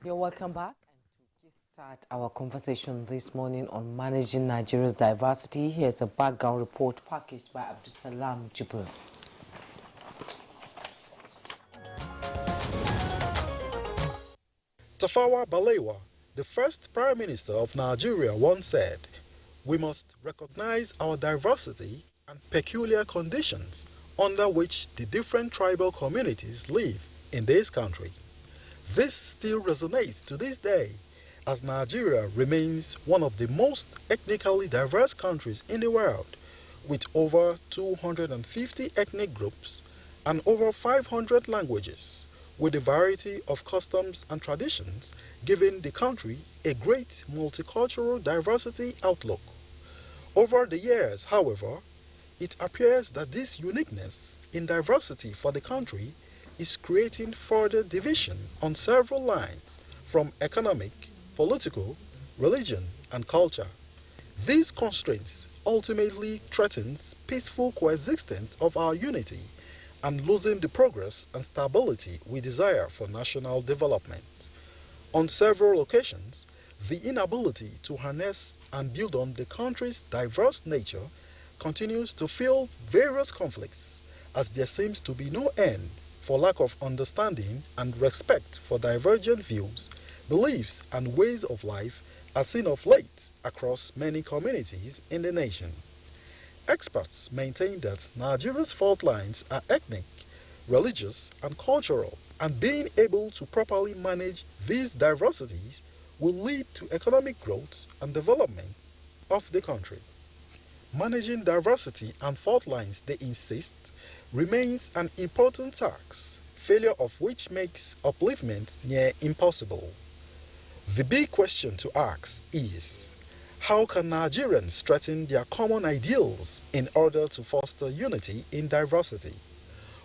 You're welcome back. And to start our conversation this morning on managing Nigeria's diversity, here's a background report packaged by Abdusalam Jibril. Tafawa Balewa, the first Prime Minister of Nigeria, once said, "We must recognize our diversity and peculiar conditions under which the different tribal communities live in this country." This still resonates to this day, as Nigeria remains one of the most ethnically diverse countries in the world, with over 250 ethnic groups and over 500 languages, with a variety of customs and traditions, giving the country a great multicultural diversity outlook. Over the years, however, it appears that this uniqueness in diversity for the country is creating further division on several lines, from economic, political, religion, and culture. These constraints ultimately threatens peaceful coexistence of our unity and losing the progress and stability we desire for national development. On several occasions, the inability to harness and build on the country's diverse nature continues to fuel various conflicts, as there seems to be no end for lack of understanding and respect for divergent views, beliefs, and ways of life as seen of late across many communities in the nation. Experts maintain that Nigeria's fault lines are ethnic, religious, and cultural, and being able to properly manage these diversities will lead to economic growth and development of the country. Managing diversity and fault lines, they insist, remains an important task, failure of which makes upliftment near impossible. The big question to ask is, how can Nigerians strengthen their common ideals in order to foster unity in diversity?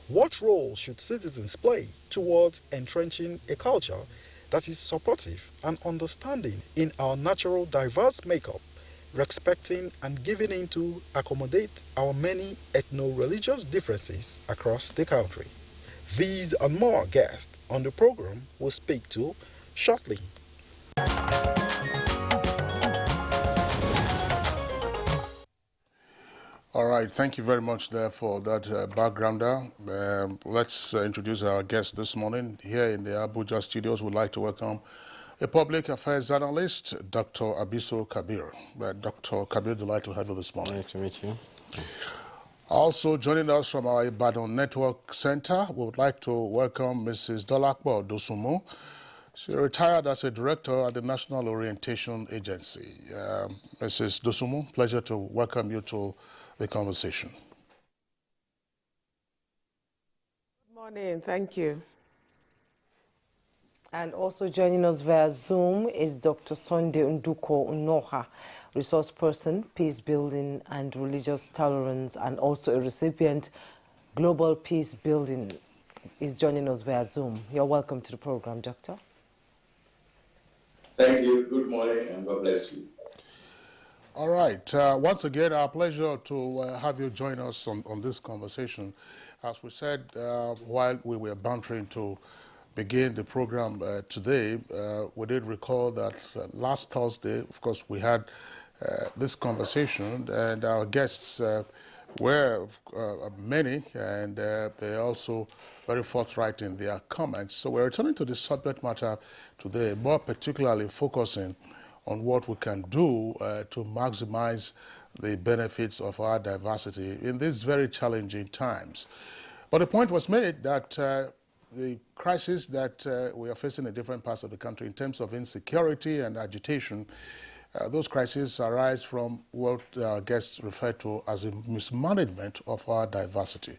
What role should citizens play towards entrenching a culture that is supportive and understanding in our natural diverse makeup, respecting and giving in to accommodate our many ethno-religious differences across the country? These and more guests on the program will speak to shortly. All right, thank you very much there for that backgrounder. Let's introduce our guest this morning. Here in the Abuja studios, we'd like to welcome a public affairs analyst, Dr. Abiso Kabir. Dr. Kabir, delighted to have you this morning. Nice to meet you. Also joining us from our Ibadan Network Center, we would like to welcome Mrs. Dolakbo Dosumo. She retired as a director at the National Orientation Agency. Mrs. Dosumo, pleasure to welcome you to the conversation. Good morning, thank you. And also joining us via Zoom is Dr. Sunday Nduko Unoha, resource person, peace building and religious tolerance, and also a recipient, Global Peace Building, is joining us via Zoom. You're welcome to the program, Doctor. Thank you. Good morning, and God bless you. All right. Once again, our pleasure to have you join us on this conversation. As we said, while we were bantering to begin the program today, we did recall that last Thursday, of course, we had this conversation, and our guests were many, and they're also very forthright in their comments. So we're returning to the subject matter today, more particularly focusing on what we can do to maximize the benefits of our diversity in these very challenging times. But the point was made that the crisis that we are facing in different parts of the country in terms of insecurity and agitation, those crises arise from what our guests refer to as a mismanagement of our diversity.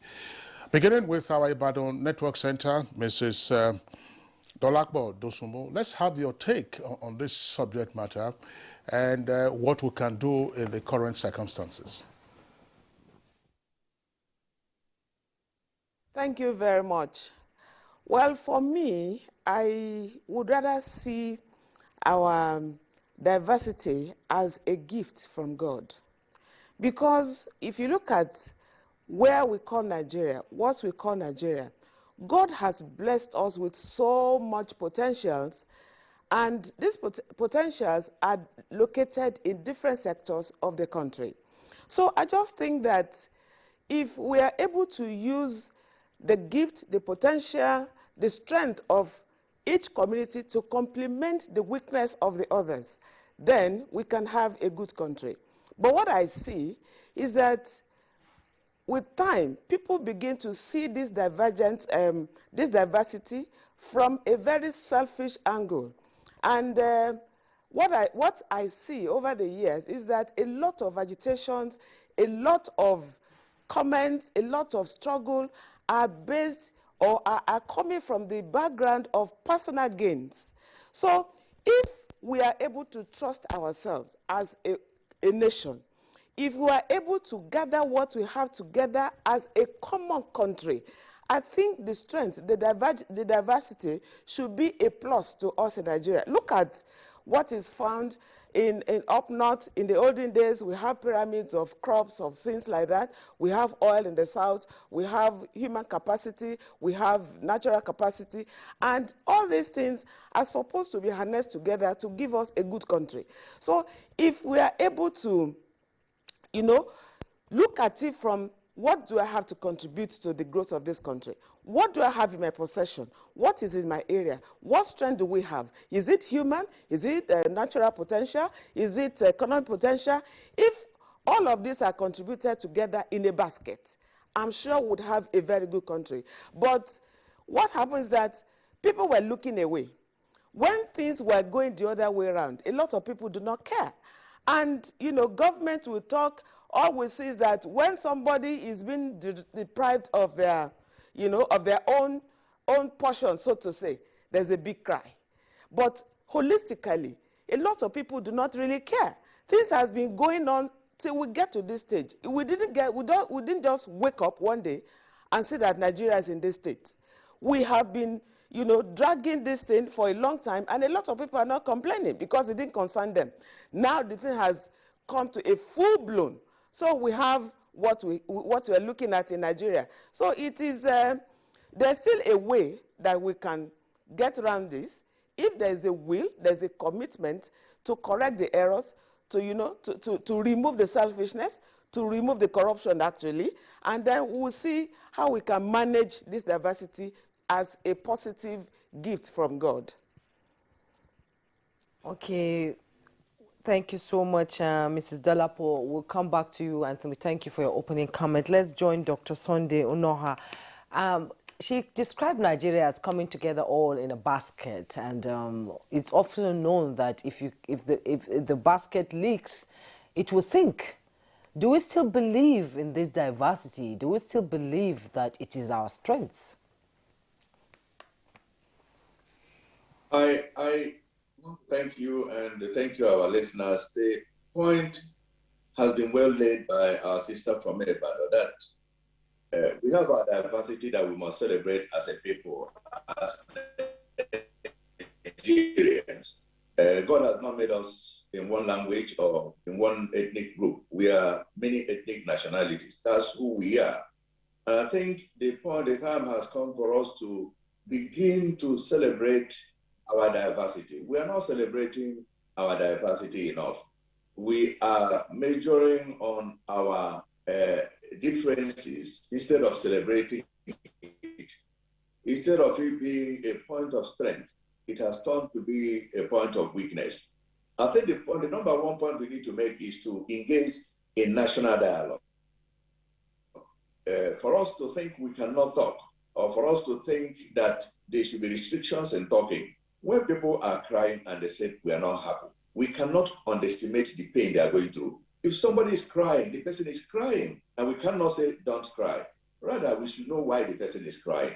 Beginning with our Ibadan Network Center, Mrs. Dolakbo Dosumo, let's have your take on this subject matter and what we can do in the current circumstances. Thank you very much. Well, for me, I would rather see our diversity as a gift from God. Because if you look at where we call Nigeria, what we call Nigeria, God has blessed us with so much potentials, And these potentials are located in different sectors of the country. So I just think that if we are able to use the gift, the potential, the strength of each community to complement the weakness of the others, then we can have a good country. But what I see is that with time, people begin to see this diversity from a very selfish angle. And what I see over the years is that a lot of agitations, a lot of comments, a lot of struggle are based or are coming from the background of personal gains. So if we are able to trust ourselves as a nation, if we are able to gather what we have together as a common country, I think the strength, the diversity should be a plus to us in Nigeria. Look at what is found in up north. In the olden days, we have pyramids of crops, of things like that. We have oil in the south. We have human capacity. We have natural capacity. And all these things are supposed to be harnessed together to give us a good country. So if we are able to, look at it from what do I have to contribute to the growth of this country? What do I have in my possession? What is in my area? What strength do we have? Is it human? Is it natural potential? Is it economic potential? If all of these are contributed together in a basket, I'm sure we'd have a very good country. But what happens is that people were looking away. When things were going the other way around, a lot of people do not care. And, government will talk. All we see is that when somebody is being deprived of their, of their own portion, so to say, there's a big cry. But holistically, a lot of people do not really care. Things has been going on till we get to this stage. We didn't just wake up one day and see that Nigeria is in this state. We have been, dragging this thing for a long time, and a lot of people are not complaining because it didn't concern them. Now the thing has come to a full-blown. So we have what we're looking at in Nigeria. So it is, there's still a way that we can get around this. If there's a will, there's a commitment to correct the errors, to remove the selfishness, to remove the corruption actually, and then we'll see how we can manage this diversity as a positive gift from God. Okay. Thank you so much, Mrs. Dalapo. We'll come back to you, Anthony. Thank you for your opening comment. Let's join Dr. Sunday Unoha. She described Nigeria as coming together all in a basket, and it's often known that if the basket leaks, it will sink. Do we still believe in this diversity? Do we still believe that it is our strength? Thank you, and thank you, our listeners. The point has been well laid by our sister from Ibadan that we have our diversity that we must celebrate as a people, as Nigerians. God has not made us in one language or in one ethnic group. We are many ethnic nationalities. That's who we are. And I think the time has come for us to begin to celebrate our diversity. We are not celebrating our diversity enough. We are majoring on our differences instead of celebrating it. Instead of it being a point of strength, it has turned to be a point of weakness. I think the number one point we need to make is to engage in national dialogue. For us to think we cannot talk, or for us to think that there should be restrictions in talking, when people are crying and they say we are not happy, we cannot underestimate the pain they are going through. If somebody is crying, the person is crying, and we cannot say don't cry. Rather, we should know why the person is crying.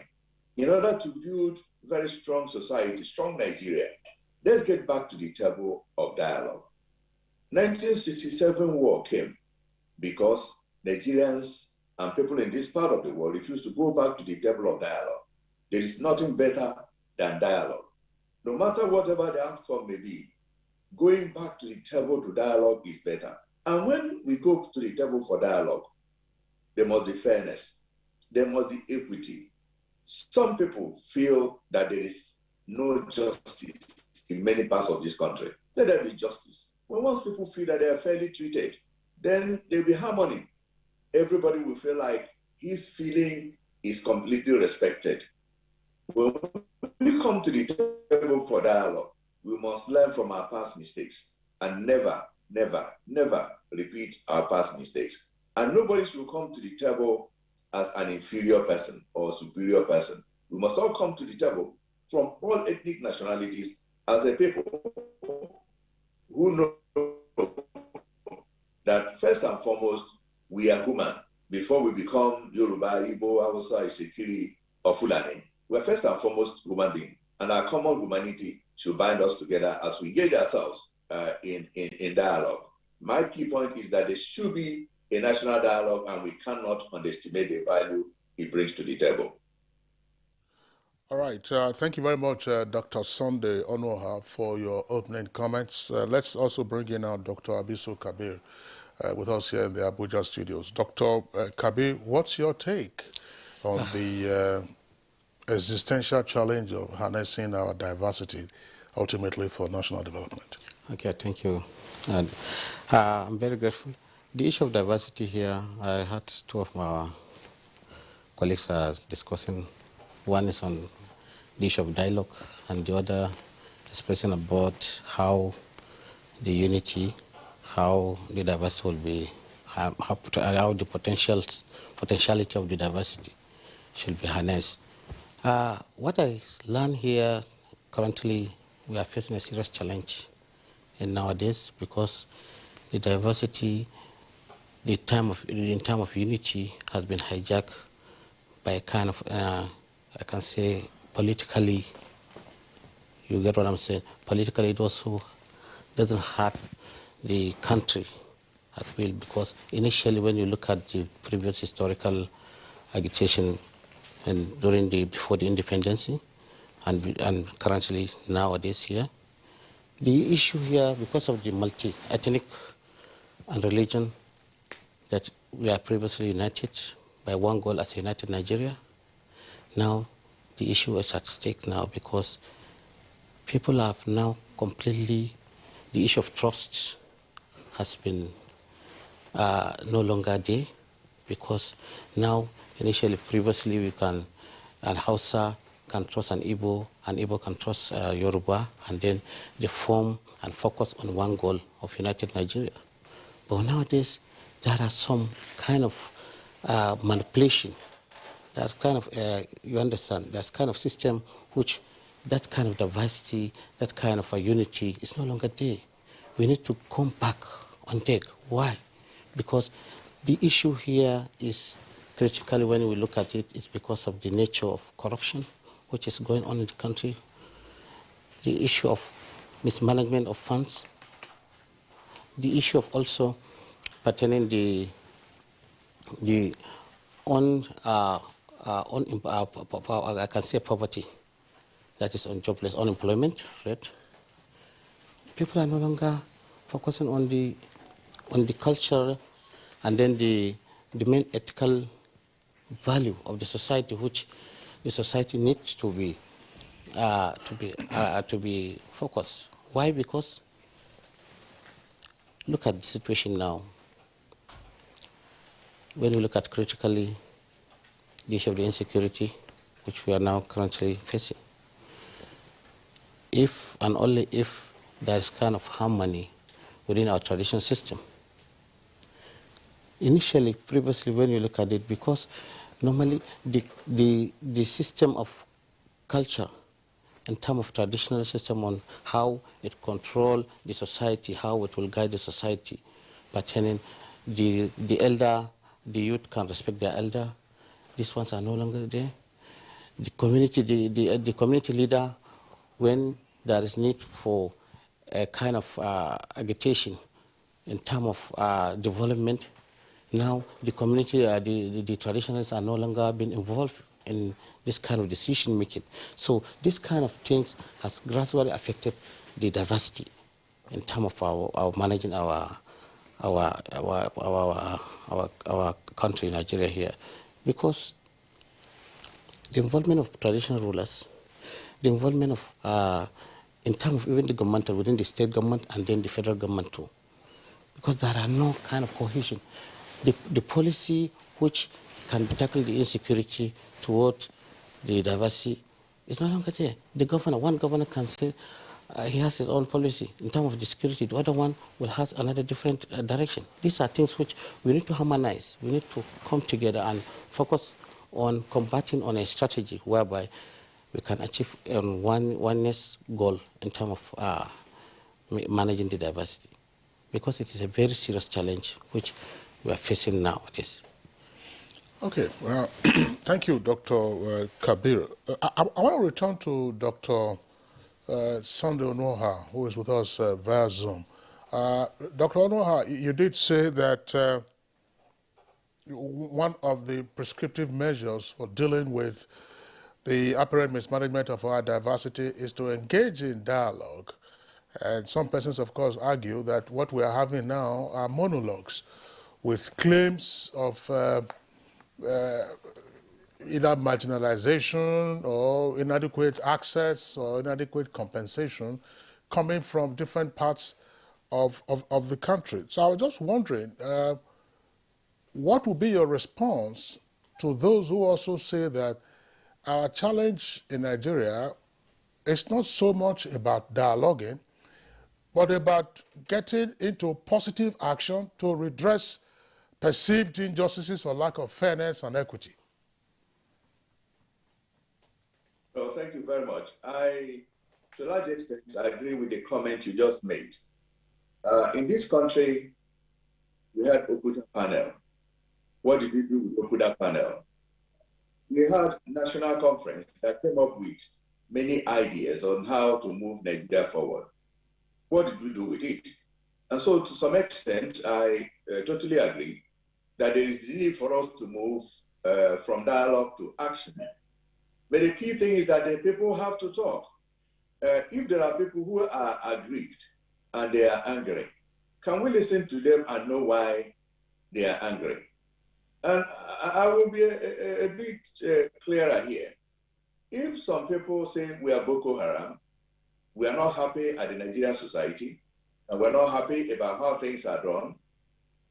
In order to build very strong society, strong Nigeria, let's get back to the table of dialogue. 1967 war came because Nigerians and people in this part of the world refused to go back to the table of dialogue. There is nothing better than dialogue. No matter whatever the outcome may be, going back to the table to dialogue is better. And when we go to the table for dialogue, there must be fairness. There must be equity. Some people feel that there is no justice injustice in many parts of this country. Let there be justice. When once people feel that they are fairly treated, then there will be harmony. Everybody will feel like his feeling is completely respected. When we come to the table for dialogue, we must learn from our past mistakes and never, never, never repeat our past mistakes. And nobody should come to the table as an inferior person or superior person. We must all come to the table from all ethnic nationalities as a people who know that first and foremost, we are human before we become Yoruba, Igbo, Hausa, Ishikiri, or Fulani. We are first and foremost human beings, and our common humanity should bind us together as we engage ourselves in dialogue. My key point is that there should be a national dialogue, and we cannot underestimate the value it brings to the table. All right. Thank you very much, Dr. Sunday Onoha, for your opening comments. Let's also bring in now Dr. Abisu Kabir with us here in the Abuja studios. Dr. Kabir, what's your take on the existential challenge of harnessing our diversity ultimately for national development? Okay, thank you. I'm very grateful. The issue of diversity here, I had two of my colleagues are discussing. One is on the issue of dialogue, and the other is speaking about how the unity, how the diversity will be, how the potentiality of the diversity should be harnessed. What I learned here, currently we are facing a serious challenge in nowadays, because the diversity, in time of unity, has been hijacked by a kind of, I can say, politically, you get what I'm saying? Politically, it also doesn't hurt the country at will, because initially, when you look at the previous historical agitation and before the independence, and currently nowadays here, the issue here, because of the multi-ethnic and religion, that we are previously united by one goal as a united Nigeria. Now, the issue is at stake now, because people have now completely, the issue of trust has been no longer there, because now, initially, previously, we can, an Hausa can trust an Igbo can trust Yoruba, and then they form and focus on one goal of united Nigeria. But nowadays, there are some kind of manipulation. There's kind of, you understand, there's kind of system which that kind of diversity, that kind of a unity is no longer there. We need to come back on deck. Why? Because the issue here is, critically when we look at it, is because of the nature of corruption which is going on in the country, the issue of mismanagement of funds, the issue of also pertaining I can say poverty, that is on jobless, unemployment rate. People are no longer focusing on the culture and then the main ethical value of the society, which the society needs to be focused. Why? Because look at the situation now. When we look at critically the issue of the insecurity, which we are now currently facing, if and only if there is kind of harmony within our traditional system. Initially, previously, when you look at it, because normally the system of culture in terms of traditional system on how it controls the society, how it will guide the society, pertaining the elder, the youth can respect their elder. These ones are no longer there. The community, the community leader, when there is need for a kind of agitation in terms of development, now the community, the traditionalists are no longer being involved in this kind of decision making. So this kind of things has gradually affected the diversity in terms of our managing our country, Nigeria here, because the involvement of traditional rulers, the involvement of in terms of even the governmental, within the state government and then the federal government too. Because there are no kind of cohesion. The policy which can tackle the insecurity toward the diversity is no longer there. The governor, one governor can say he has his own policy in terms of the security. The other one will have another different direction. These are things which we need to harmonize. We need to come together and focus on combating on a strategy whereby we can achieve oneness goal in terms of managing the diversity. Because it is a very serious challenge which we are facing nowadays. Okay, well, thank you, Dr. Kabir. I want to return to Dr. Sunday Onoha, who is with us via Zoom. Dr. Onoha, you did say that one of the prescriptive measures for dealing with the apparent mismanagement of our diversity is to engage in dialogue. And some persons, of course, argue that what we are having now are monologues with claims of either marginalization or inadequate access or inadequate compensation coming from different parts of the country. So I was just wondering, what would be your response to those who also say that our challenge in Nigeria is not so much about dialoguing, but about getting into positive action to redress perceived injustices or lack of fairness and equity? Well, thank you very much. To a large extent, I agree with the comment you just made. In this country, we had Abuja panel. What did we do with Abuja panel? We had a national conference that came up with many ideas on how to move Nigeria forward. What did we do with it? And so to some extent, I totally agree that there is a need for us to move from dialogue to action. But the key thing is that the people have to talk. If there are people who are aggrieved and they are angry, can we listen to them and know why they are angry? And I will be a bit clearer here. If some people say we are Boko Haram, we are not happy at the Nigerian society, and we're not happy about how things are done,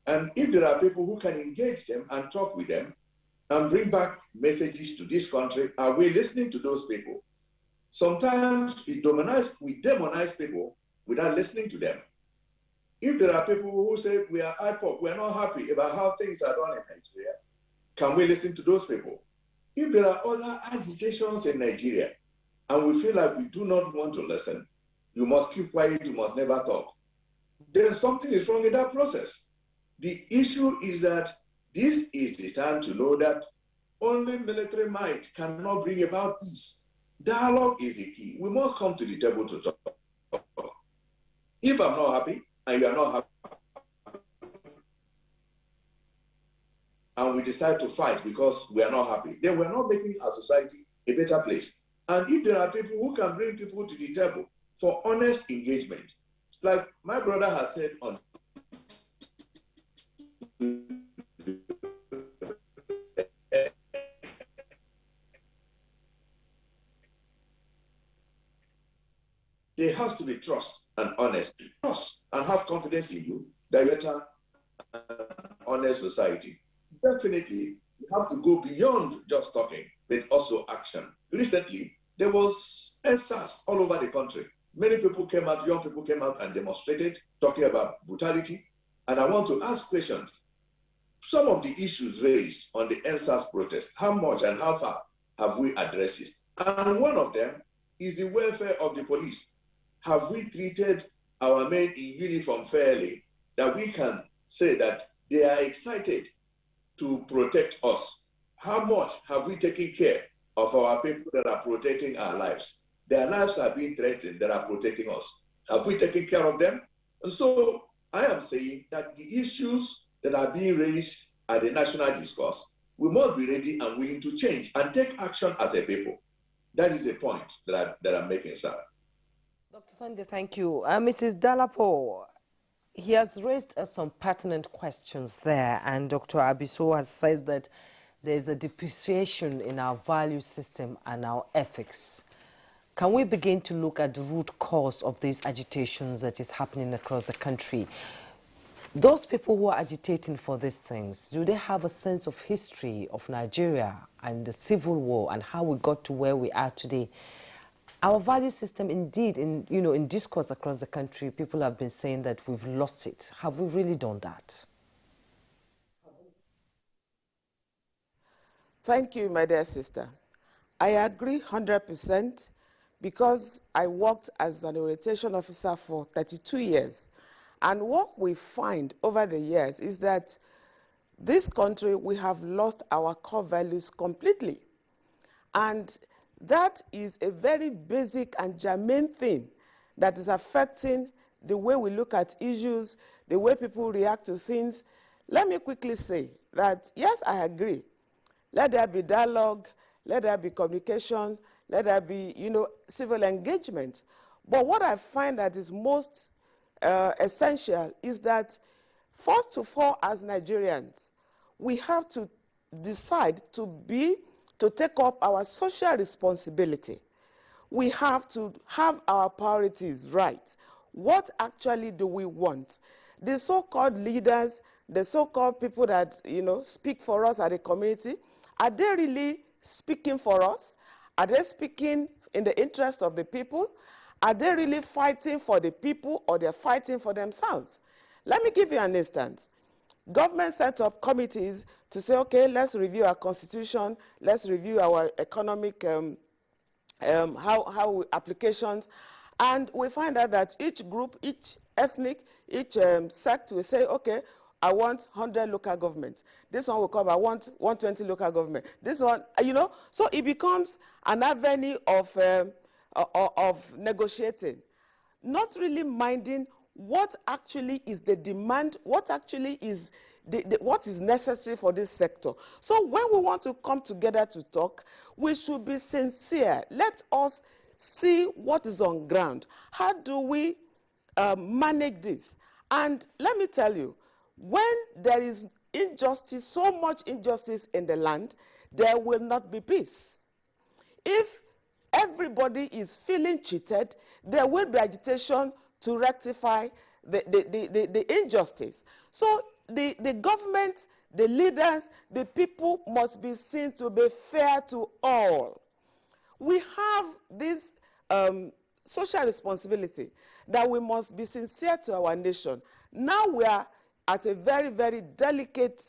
and if there are people who can engage them and talk with them and bring back messages to this country, are we listening to those people? Sometimes we demonize people without listening to them. If there are people who say we are IPOP, we are not happy about how things are done in Nigeria, can we listen to those people? If there are other agitations in Nigeria and we feel like we do not want to listen, you must keep quiet, you must never talk, then something is wrong in that process. The issue is that this is the time to know that only military might cannot bring about peace. Dialogue is the key. We must come to the table to talk. If I'm not happy and you are not happy, and we decide to fight because we are not happy, then we're not making our society a better place. And if there are people who can bring people to the table for honest engagement, like my brother has said on there has to be trust and honesty. Trust and have confidence in you that you're an honest society. Definitely, you have to go beyond just talking, but also action. Recently, there was NSAS all over the country. Many people came out, young people came out and demonstrated, talking about brutality. And I want to ask questions. Some of the issues raised on the NSAS protest, how much and how far have we addressed it? And one of them is the welfare of the police. Have we treated our men in uniform fairly, that we can say that they are excited to protect us? How much have we taken care of our people that are protecting our lives? Their lives are being threatened, that are protecting us. Have we taken care of them? And so I am saying that the issues that are being raised at the national discourse, we must be ready and willing to change and take action as a people. That is the point that I'm making, sir. Dr. Sunday, thank you. Mrs. Dalapo, he has raised some pertinent questions there, and Dr. Abiso has said that there is a depreciation in our value system and our ethics. can we begin to look at the root cause of these agitations that is happening across the country? Those people who are agitating for these things, do they have a sense of history of Nigeria and the civil war and how we got to where we are today? Our value system, indeed, in discourse across the country, people have been saying that we've lost it. Have we really done that? Thank you, my dear sister. I agree 100% because I worked as an orientation officer for 32 years. And what we find over the years is that this country, we have lost our core values completely. And that is a very basic and germane thing that is affecting the way we look at issues, the way people react to things. Let me quickly say that, yes, I agree. Let there be dialogue, let there be communication, let there be, civil engagement. But what I find that is most essential is that, first of all, as Nigerians, we have to decide to take up our social responsibility. We have to have our priorities right. What actually do we want? The so-called leaders, the so-called people that, speak for us as a community, are they really speaking for us? Are they speaking in the interest of the people? Are they really fighting for the people, or they're fighting for themselves? Let me give you an instance. Government set up committees to say, okay, let's review our constitution, let's review our economic applications, and we find out that each group, each ethnic, each sect will say, okay, I want 100 local governments. This one will come, I want 120 local government. This one, so it becomes an avenue of negotiating, not really minding what actually is the demand, what actually is what is necessary for this sector. So when we want to come together to talk, we should be sincere. Let us see what is on ground. How do we manage this? And let me tell you, when there is injustice, so much injustice in the land, there will not be peace. If everybody is feeling cheated, there will be agitation to rectify the injustice. So the government, the leaders, the people must be seen to be fair to all. We have this social responsibility that we must be sincere to our nation. Now we are at a very, very delicate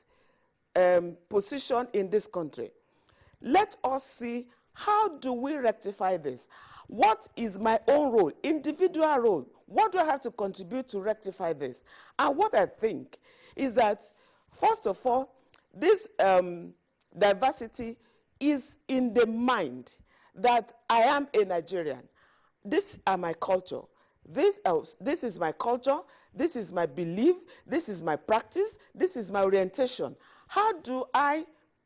position in this country. Let us see, how do we rectify this? What is my own role, individual role? What do I have to contribute to rectify this? And what I think is that, first of all, this diversity is in the mind that I am a Nigerian. This is my culture. This is my culture. This is my belief. This is my practice. This is my orientation. How do I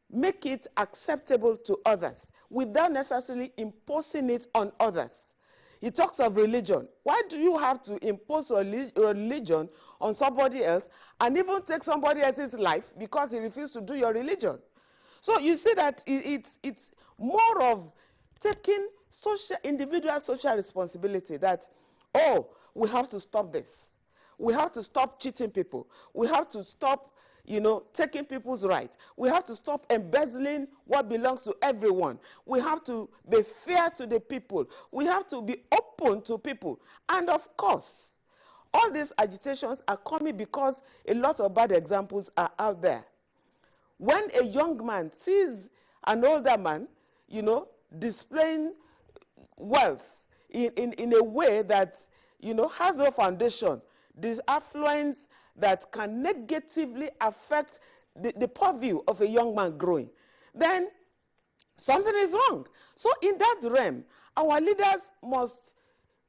make it acceptable to others without necessarily imposing it on others? He talks of religion. Why do you have to impose religion on somebody else and even take somebody else's life because he refused to do your religion? So you see that it's more of taking individual social responsibility, that, oh, we have to stop this. We have to stop cheating people. We have to stop, taking people's rights. We have to stop embezzling what belongs to everyone. We have to be fair to the people. We have to be open to people. And of course, all these agitations are coming because a lot of bad examples are out there. When a young man sees an older man, displaying wealth in a way that, has no foundation, this affluence that can negatively affect the purview of a young man growing, then something is wrong. So in that realm, our leaders must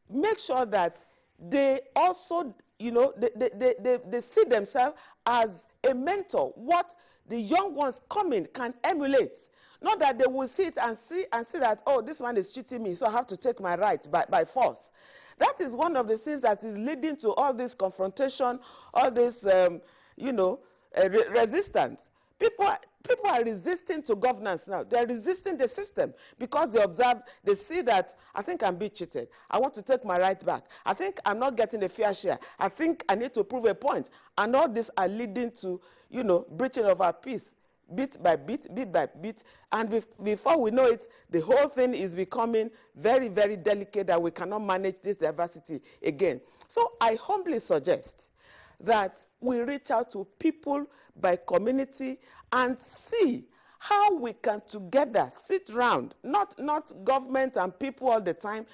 make sure that they also, they see themselves as a mentor, what the young ones coming can emulate. Not that they will see it and see that, oh, this man is cheating me, so I have to take my rights by force. That is one of the things that is leading to all this confrontation, all this, resistance. People people are resisting to governance now. They're resisting the system because they observe, they see that, I think I'm being cheated. I want to take my right back. I think I'm not getting a fair share. I think I need to prove a point. And all these are leading to, you know, breaching of our peace, bit by bit, bit by bit. And before we know it, the whole thing is becoming very, very delicate that we cannot manage this diversity again. So I humbly suggest that we reach out to people by community and see how we can together sit round, not government and people all the time.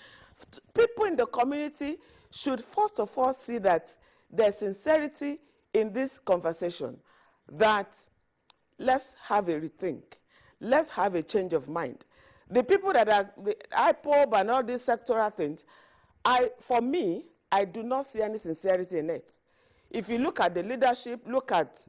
People in the community should first of all see that there's sincerity in this conversation, that let's have a rethink, let's have a change of mind. The people that are the IPOB and all these sectoral things, for me, I do not see any sincerity in it. If you look at the leadership, look at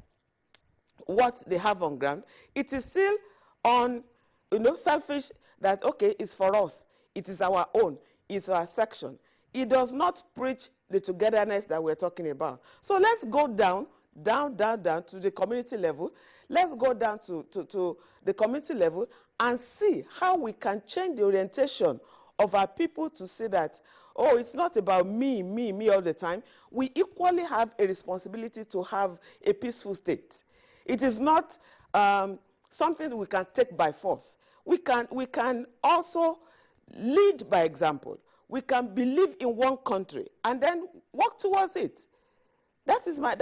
what they have on ground, it is still on, you know, selfish that, okay, it's for us, it is our own, it's our section. It does not preach the togetherness that we're talking about. So let's go down to the community level. Let's go down to the community level and see how we can change the orientation of our people to see that, oh, it's not about me all the time. We equally have a responsibility to have a peaceful state. It is not something we can take by force. We can also lead by example. We can believe in one country and then work towards it. That is my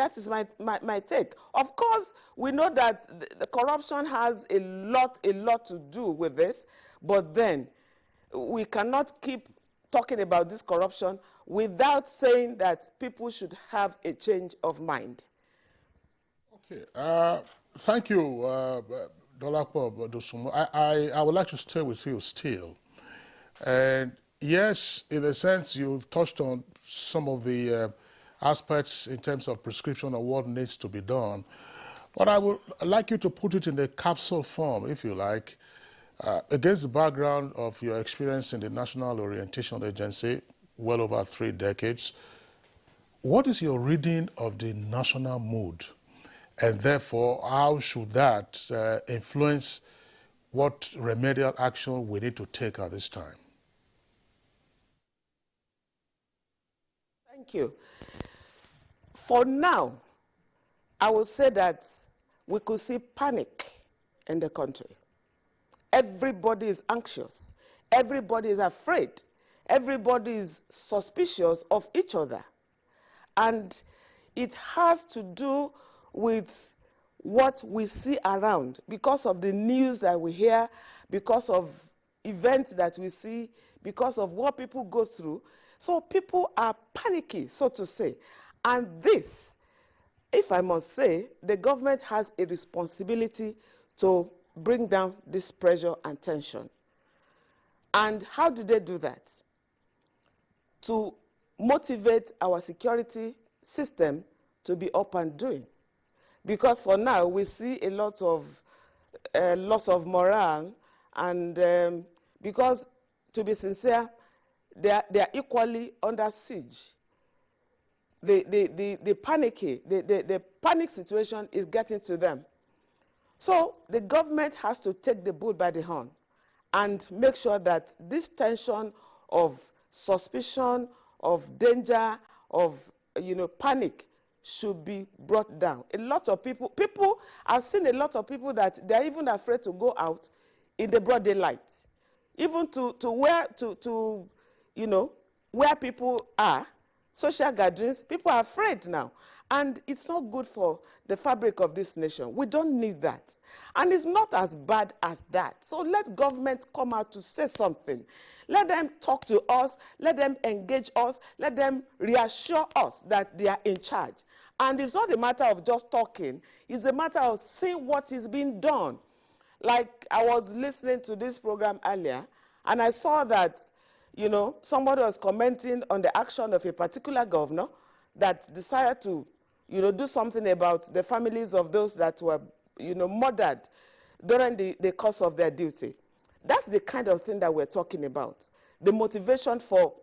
take. Of course, we know that the corruption has a lot to do with this, but then we cannot keep talking about this corruption without saying that people should have a change of mind. Okay, thank you, Dolapo Dosumu. I would like to stay with you still. And yes, in a sense, you've touched on some of the aspects in terms of prescription of what needs to be done. But I would like you to put it in a capsule form, if you like, against the background of your experience in the National Orientation Agency, well over 3 decades. What is your reading of the national mood? And therefore, how should that influence what remedial action we need to take at this time? Thank you. For now, I would say that we could see panic in the country. Everybody is anxious. Everybody is afraid. Everybody is suspicious of each other. And it has to do with what we see around because of the news that we hear, because of events that we see, because of what people go through. So people are panicky, so to say. And this, if I must say, the government has a responsibility to bring down this pressure and tension. And how do they do that? To motivate our security system to be up and doing. Because for now, we see a lot of loss of morale, and because, to be sincere, they are equally under siege. The panic situation is getting to them. So the government has to take the bull by the horn and make sure that this tension of suspicion, of danger, of panic should be brought down. A lot of people, I've seen a lot of people that they're even afraid to go out in the broad daylight, even to where people are, social gatherings. People are afraid now. And it's not good for the fabric of this nation. We don't need that. And it's not as bad as that. So let government come out to say something. Let them talk to us. Let them engage us. Let them reassure us that they are in charge. And it's not a matter of just talking. It's a matter of seeing what is being done. Like I was listening to this program earlier, and I saw that, somebody was commenting on the action of a particular governor that decided to do something about the families of those that were, murdered during the course of their duty. That's the kind of thing that we're talking about. The motivation for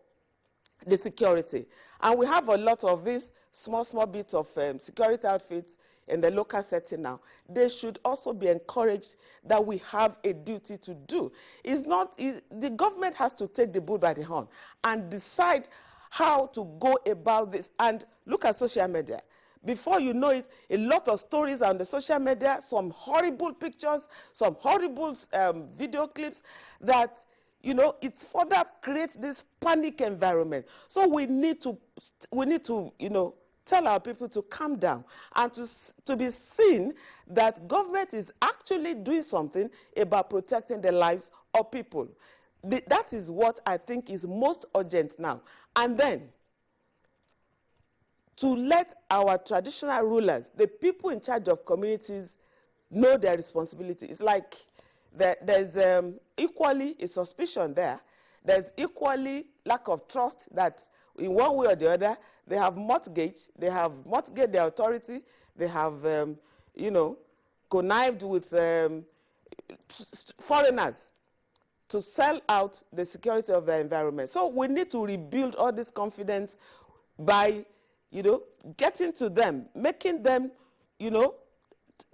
the security. And we have a lot of these small bits of security outfits in the local setting now. They should also be encouraged that we have a duty to do. The government has to take the bull by the horn and decide how to go about this. And look at social media. Before you know it, a lot of stories are on the social media, some horrible pictures, some horrible video clips that, you know, it further creates this panic environment. So we need to, you know, tell our people to calm down and to be seen that government is actually doing something about protecting the lives of people. That is what I think is most urgent now. And then, to let our traditional rulers, the people in charge of communities, know their responsibility. It's like there's equally a suspicion there. There's equally lack of trust that in one way or the other, they have mortgaged their authority, they have, you know, connived with foreigners to sell out the security of their environment. So we need to rebuild all this confidence by, you know, getting to them, making them, you know,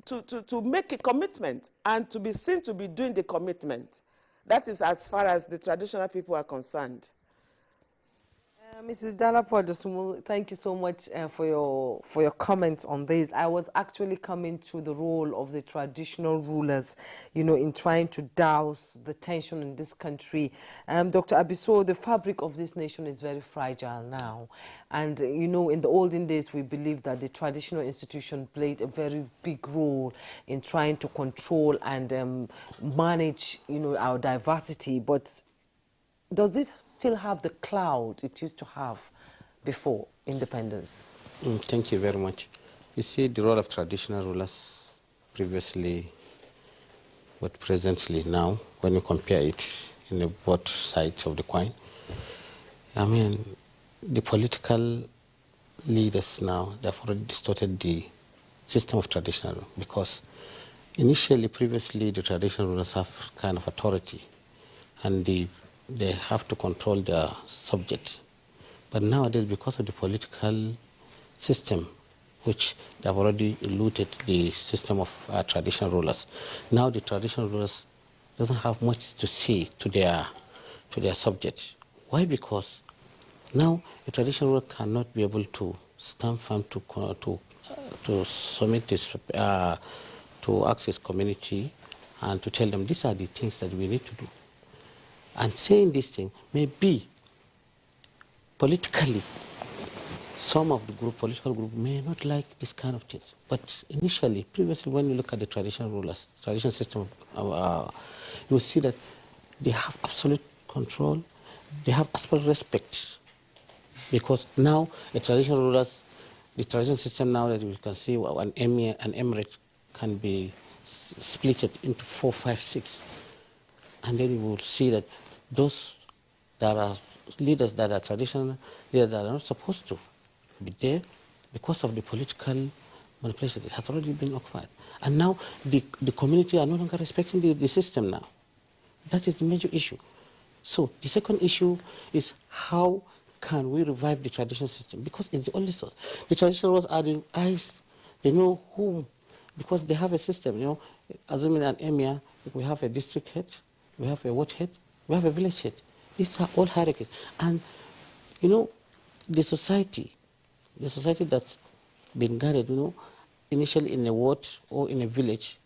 to make a commitment and to be seen to be doing the commitment. That is as far as the traditional people are concerned. Mrs. Dalapo Dosumu, thank you so much for your comments on this. I was actually coming to the role of the traditional rulers, you know, in trying to douse the tension in this country. Dr. Abiso, the fabric of this nation is very fragile now. And, you know, in the olden days, we believed that the traditional institution played a very big role in trying to control and manage, you know, our diversity. But does it still have the cloud it used to have before independence? Thank you very much. You see, the role of traditional rulers previously, but presently now, when you compare it in both sides of the coin, I mean, the political leaders now, they've already distorted the system of traditional, because initially, previously, the traditional rulers have kind of authority, and they have to control their subject. But nowadays, because of the political system, which they have already looted the system of traditional rulers, now the traditional rulers doesn't have much to say to their subject. Why? Because now a traditional ruler cannot be able to stand firm to submit this to access community and to tell them these are the things that we need to do. And saying this thing may be politically, some of the political group may not like this kind of things. But initially, previously, when you look at the traditional rulers, traditional system, you see that they have absolute control, they have absolute respect. Because now, the traditional rulers, the traditional system now that we can see an emirate can be split into 4, 5, 6. And then you will see that those that are leaders that are traditional leaders that are not supposed to be there because of the political manipulation. It has already been occupied. And now the community are no longer respecting the system now. That is the major issue. So the second issue is how can we revive the traditional system? Because it's the only source. The traditional ones are the eyes, they know whom, because they have a system, you know, assuming an emir, we have a district head, we have a ward head, we have a village head. These are all hierarchies. And, you know, the society that's been guided, you know, initially in a ward or in a village,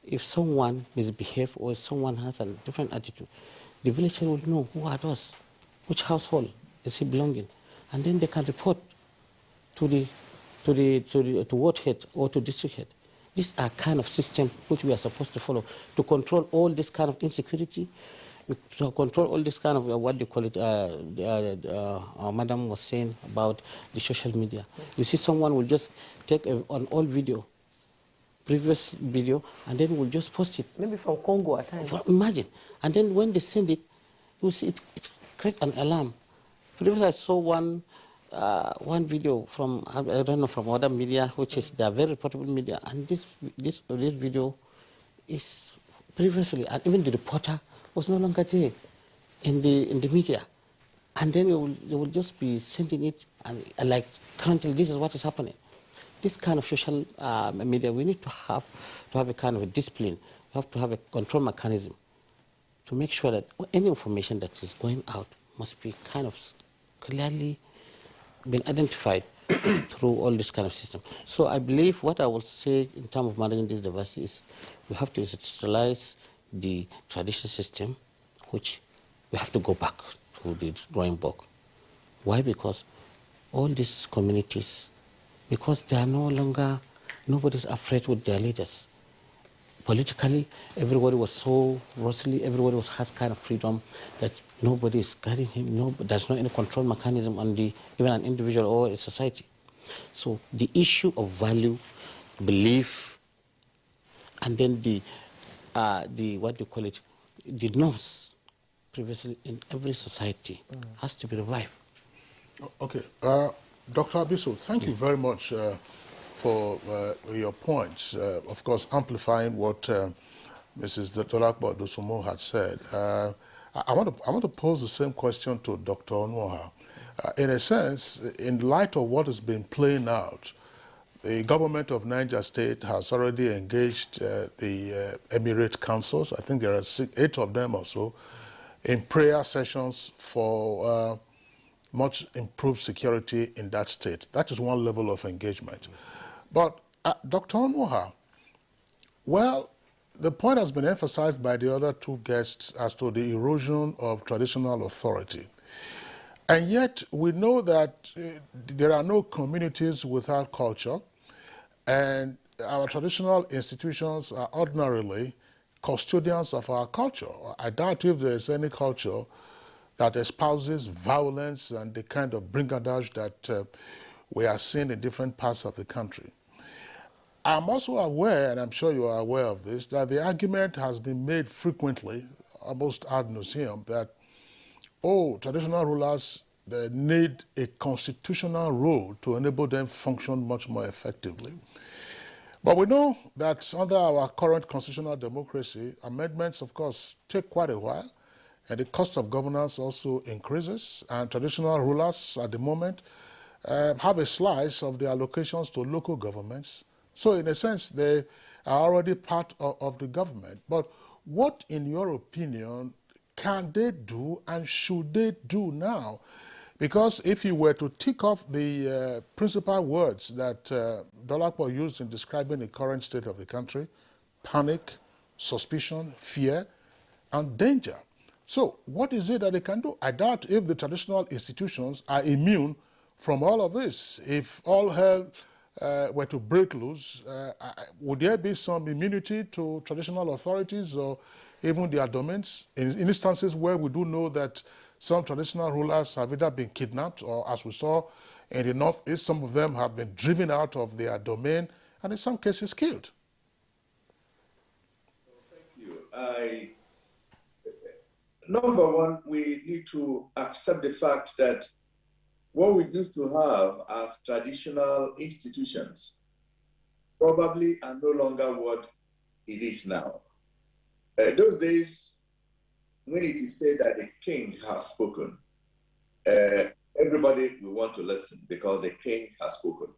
if someone misbehaves or if someone has a different attitude, the villager will know who are those, which household is he belonging, and then they can report to ward head or to district head. These are kind of system which we are supposed to follow to control all this kind of insecurity, to control all this kind of what they call it. Our madam was saying about the social media. You see, someone will just take an old video, previous video, and then will just post it. Maybe from Congo at times. Imagine, and then when they send it, you see it creates an alarm. Previously, I saw one video from, I don't know, from other media, which is the very reportable media, and this video is previously, and even the reporter was no longer there in the media. And then they will just be sending it, and like currently this is what is happening. This kind of social media, we need to have a kind of a discipline. We have to have a control mechanism to make sure that any information that is going out must be kind of clearly been identified through all this kind of system. So I believe what I will say in terms of managing this diversity is we have to institutionalize the traditional system, which we have to go back to the drawing board. Why? Because all these communities, because they are no longer, nobody's afraid with their leaders. Politically, everybody was so rosily, everybody has kind of freedom that nobody is guiding him, there's no any control mechanism on even an individual or a society. So the issue of value, belief, and then the what do you call it, the norms previously in every society has to be revived. Okay. Dr. Abiso, thank you very much for your points. Of course, amplifying what Mrs. Dolakbo Dosumo had said. I want to pose the same question to Dr. Onwoha. In a sense, in light of what has been playing out, the government of Niger State has already engaged the Emirate councils. I think there are 8 of them or so, in prayer sessions for much improved security in that state. That is one level of engagement. But Dr. Onwoha, well, the point has been emphasized by the other 2 guests as to the erosion of traditional authority. And yet we know that there are no communities without culture, and our traditional institutions are ordinarily custodians of our culture. I doubt if there is any culture that espouses violence and the kind of brigandage that we are seeing in different parts of the country. I'm also aware, and I'm sure you are aware of this, that the argument has been made frequently, almost ad nauseum, that, oh, traditional rulers they need a constitutional role to enable them function much more effectively. But we know that under our current constitutional democracy, amendments, of course, take quite a while, and the cost of governance also increases, and traditional rulers at the moment have a slice of the allocations to local governments. So in a sense, they are already part of the government. But what, in your opinion, can they do and should they do now? Because if you were to tick off the principal words that Dolakbo used in describing the current state of the country, panic, suspicion, fear, and danger. So what is it that they can do? I doubt if the traditional institutions are immune from all of this. If all hell were to break loose, would there be some immunity to traditional authorities or even their domains? In instances where we do know that some traditional rulers have either been kidnapped or, as we saw in the Northeast, some of them have been driven out of their domain and in some cases killed. Thank you. Number one, we need to accept the fact that what we used to have as traditional institutions probably are no longer what it is now. Those days, when it is said that the king has spoken, everybody will want to listen because the king has spoken.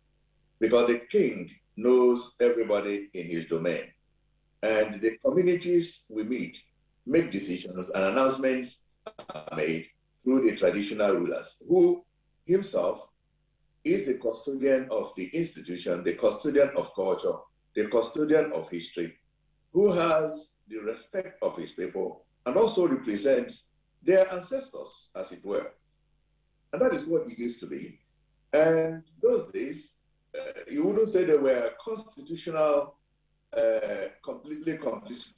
Because the king knows everybody in his domain. And the communities we meet make decisions and announcements are made through the traditional rulers, who himself is the custodian of the institution, the custodian of culture, the custodian of history, who has the respect of his people and also represents their ancestors, as it were. And that is what it used to be. And those days, you wouldn't say they were constitutional, completely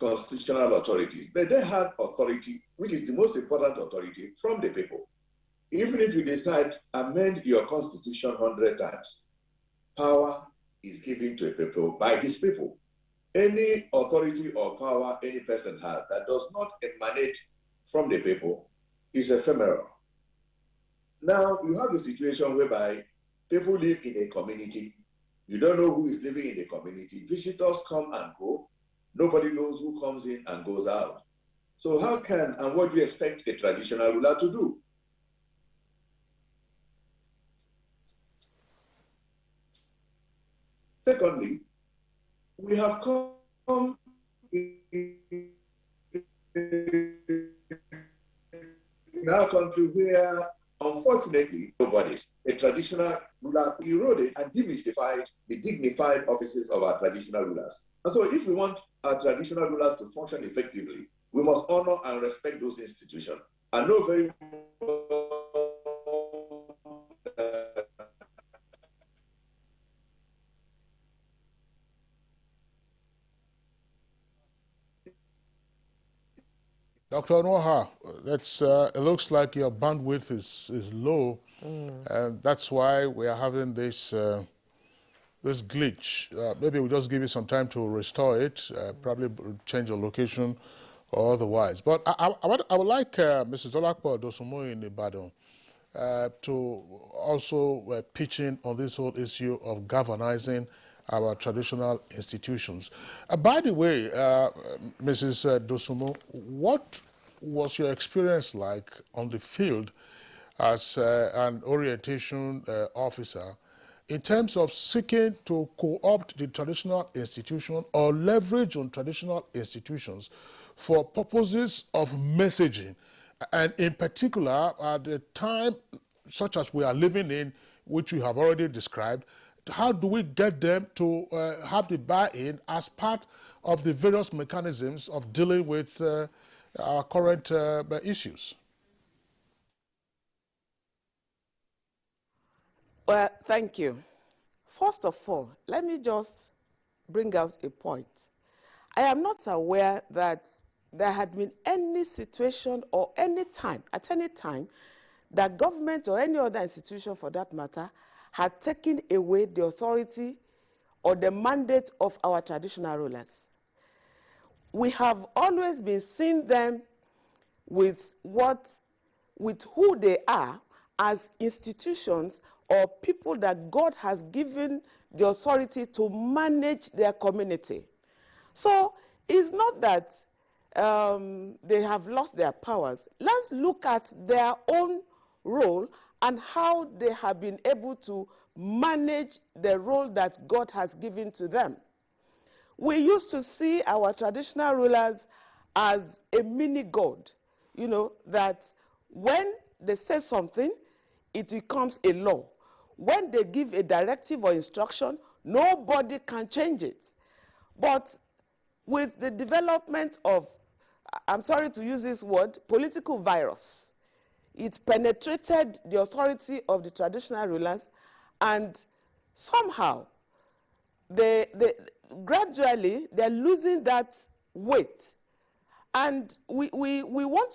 constitutional authorities, but they had authority, which is the most important authority, from the people. Even if you decide amend your constitution 100 times, power is given to a people by his people. Any authority or power any person has that does not emanate from the people is ephemeral. Now, you have a situation whereby people live in a community. You don't know who is living in the community. Visitors come and go. Nobody knows who comes in and goes out. So how can and what do you expect a traditional ruler to do? Secondly, we have come in our country where, unfortunately, nobody's a traditional ruler eroded and demystified the dignified offices of our traditional rulers. And so if we want our traditional rulers to function effectively, we must honor and respect those institutions. I know very well Dr. Noha, that's, it looks like your bandwidth is low, and that's why we are having this, this glitch. Maybe we'll just give you some time to restore it, probably change your location or otherwise. But I would like Mrs. Dolakpo Dosumo in Ibadan to also pitch in on this whole issue of galvanizing our traditional institutions. By the way, Mrs. Dosumo, what was your experience like on the field as an orientation officer in terms of seeking to co-opt the traditional institution or leverage on traditional institutions for purposes of messaging? And in particular, at the time such as we are living in, which you have already described, how do we get them to have the buy-in as part of the various mechanisms of dealing with our current issues? Well, thank you. First of all, let me just bring out a point. I am not aware that there had been any situation or any time, at any time, that government or any other institution for that matter had taken away the authority or the mandate of our traditional rulers. We have always been seeing them with who they are as institutions or people that God has given the authority to manage their community. So it's not that they have lost their powers. Let's look at their own role and how they have been able to manage the role that God has given to them. We used to see our traditional rulers as a mini God, you know, that when they say something, it becomes a law. When they give a directive or instruction, nobody can change it. But with the development of, I'm sorry to use this word, political virus, it penetrated the authority of the traditional rulers, and somehow gradually they're losing that weight. And we want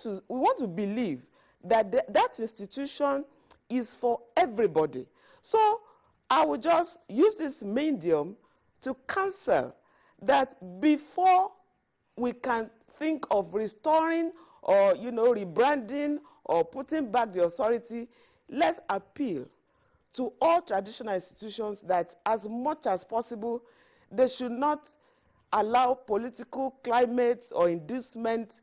to believe that that institution is for everybody. So I will just use this medium to counsel that before we can think of restoring or, you know, rebranding or putting back the authority, let's appeal to all traditional institutions that as much as possible, they should not allow political climate or inducement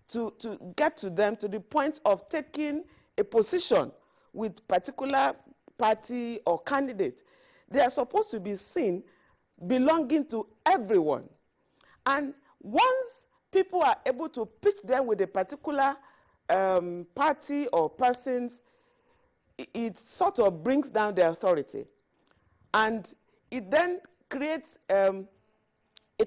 to get to them to the point of taking a position with particular party or candidate. They are supposed to be seen belonging to everyone. And once people are able to pitch them with a particular party or persons, it sort of brings down their authority. And it then creates a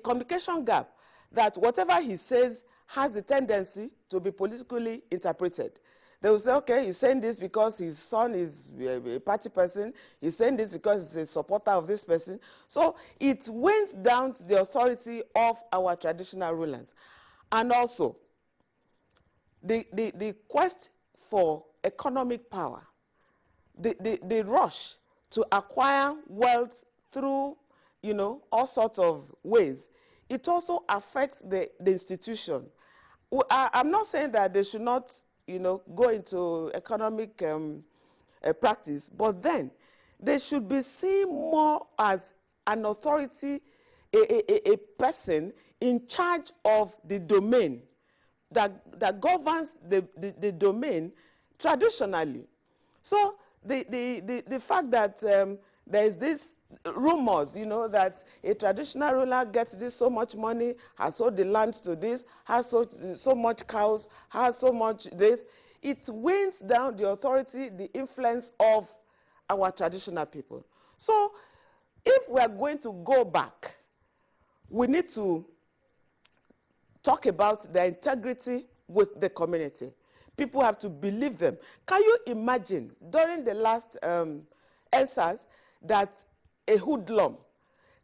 communication gap that whatever he says has a tendency to be politically interpreted. They will say, okay, he's saying this because his son is a party person. He's saying this because he's a supporter of this person. So it weighs down the authority of our traditional rulers. And also, the quest for economic power, the rush to acquire wealth through, you know, all sorts of ways, it also affects the institution. I'm not saying that they should not, you know, go into economic practice, but then they should be seen more as an authority, a person in charge of the domain that governs the domain traditionally. So the fact that there is this rumors, that a traditional ruler gets this so much money, has sold the land to this, has so much cows, has so much this. It weighs down the authority, the influence of our traditional people. So if we are going to go back, we need to talk about the integrity with the community. People have to believe them. Can you imagine during the last EndSARS that a hoodlum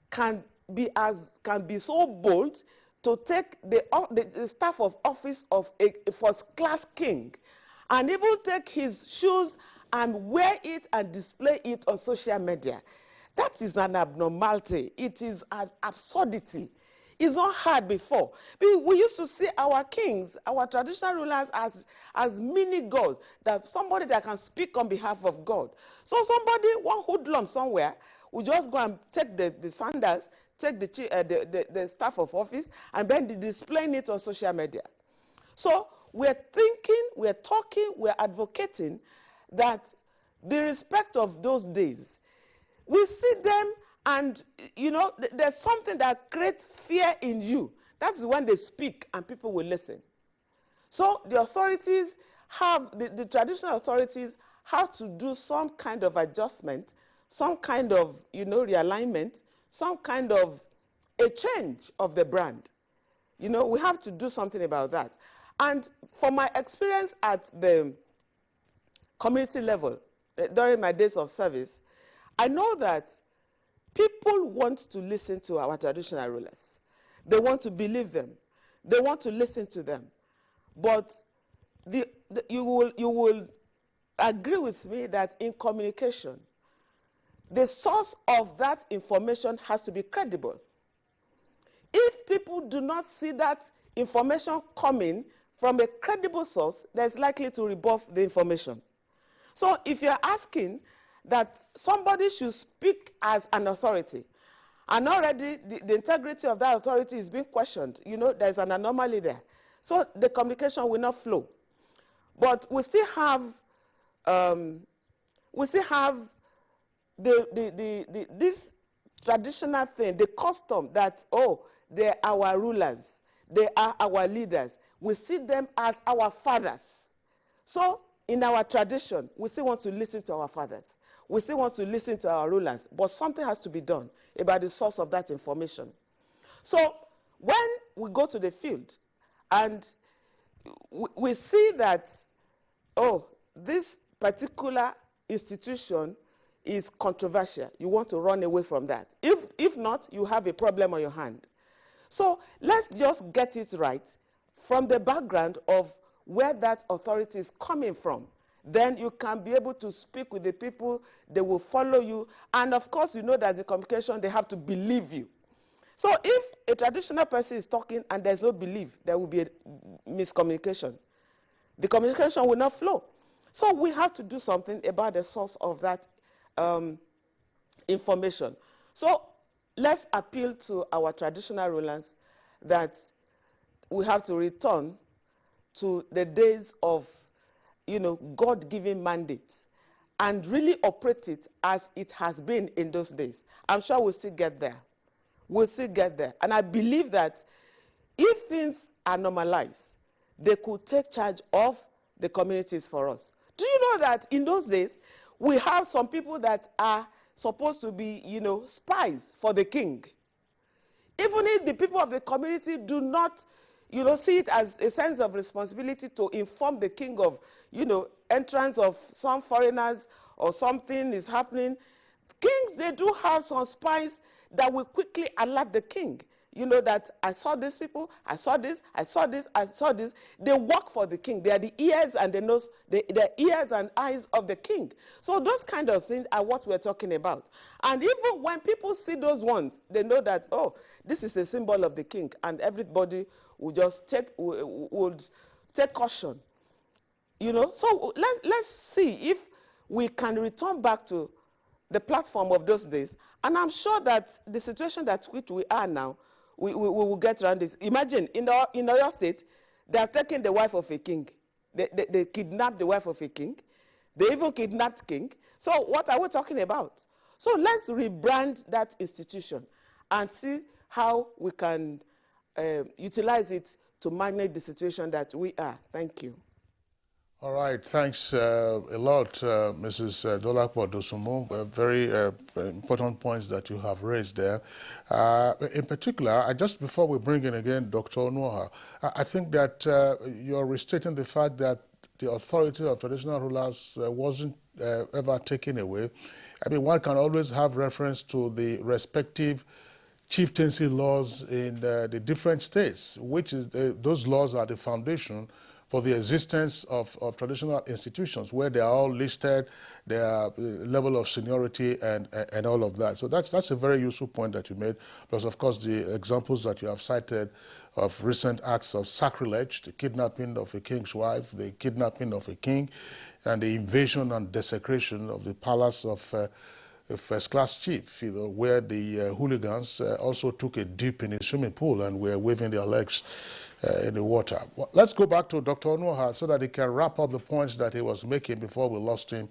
can be so bold to take the staff of office of a first-class king and even take his shoes and wear it and display it on social media? That is an abnormality. It is an absurdity. It's not hard before. We used to see our kings, our traditional rulers as mini gods, that somebody that can speak on behalf of God. So somebody, one hoodlum somewhere, will just go and take the sandals, take the staff of office, and then displaying it on social media. So we're thinking, we're talking, we're advocating that the respect of those days, we see them and, there's something that creates fear in you. That's when they speak and people will listen. So the authorities the traditional authorities have to do some kind of adjustment, some kind of, realignment, some kind of a change of the brand. We have to do something about that. And from my experience at the community level, during my days of service, I know that people want to listen to our traditional rulers. They want to believe them. They want to listen to them. But you will agree with me that in communication, the source of that information has to be credible. If people do not see that information coming from a credible source, there's likely to rebuff the information. So if you're asking that somebody should speak as an authority, and already the integrity of that authority is being questioned, there's an anomaly there. So the communication will not flow. But we still have this traditional thing, the custom that, they are our rulers, they are our leaders. We see them as our fathers. So in our tradition, we still want to listen to our fathers. We still want to listen to our rulers, but something has to be done about the source of that information. So when we go to the field and we see that, this particular institution is controversial, you want to run away from that. If not, you have a problem on your hand. So let's just get it right from the background of where that authority is coming from. Then you can be able to speak with the people, they will follow you. And of course, that the communication, they have to believe you. So if a traditional person is talking and there's no belief, there will be a miscommunication. The communication will not flow. So we have to do something about the source of that information. So let's appeal to our traditional rulers that we have to return to the days of God-given mandates and really operate it as it has been in those days. I'm sure we'll still get there. We'll still get there. And I believe that if things are normalized, they could take charge of the communities for us. Do you know that in those days, we have some people that are supposed to be, spies for the king? Even if the people of the community do not see it as a sense of responsibility to inform the king of, entrance of some foreigners or something is happening. Kings, they do have some spies that will quickly alert the king. That I saw these people, I saw this, I saw this, I saw this. They work for the king. They are the ears and the nose, the ears and eyes of the king. So those kind of things are what we're talking about. And even when people see those ones, they know that, this is a symbol of the king, and everybody will just take caution. So let's see if we can return back to the platform of those days. And I'm sure that the situation that which we are now, we will get around this. Imagine, in your state, they are taking the wife of a king. They kidnapped the wife of a king. They even kidnapped king. So what are we talking about? So let's rebrand that institution and see how we can utilize it to manage the situation that we are. Thank you. All right, thanks a lot, Mrs. Dolapo Dosumu. Very important points that you have raised there. In particular, before we bring in again Dr. Onuoha, I think that you're restating the fact that the authority of traditional rulers wasn't ever taken away. I mean, one can always have reference to the respective chieftaincy laws in the different states, which is those laws are the foundation for the existence of traditional institutions where they are all listed, their level of seniority and all of that. So that's a very useful point that you made. Plus, of course, the examples that you have cited of recent acts of sacrilege, the kidnapping of a king's wife, the kidnapping of a king, and the invasion and desecration of the palace of a first-class chief, where the hooligans also took a dip in a swimming pool and were waving their legs in the water. Well, let's go back to Dr. Onuoha so that he can wrap up the points that he was making before we lost him